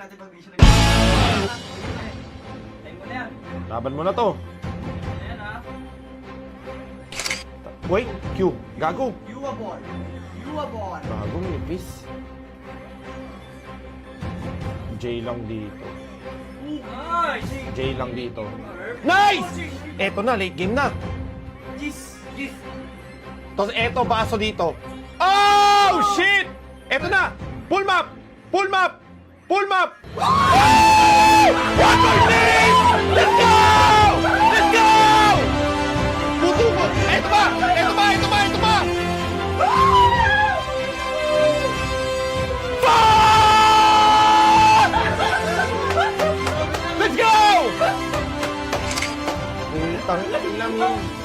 natin pag-vision. Time mo na yan. Laban mo na to. Ayan ha. Wait, Q. Gago. You a ball. You a ball. Gago, nipis. J lang dito. Nice! J lang dito. Nice! Eto na, late game na. Gis! Gis! Tapos eto, baso dito. Oh, shit! Eto na! Pull map! Pull map! Pull map! Oh! One more thing! Let's go! Let's go! Puto mo! Eto ba? Eto ba? Eto ba? Eto ba? Fuck! Let's go! Tang lang yun.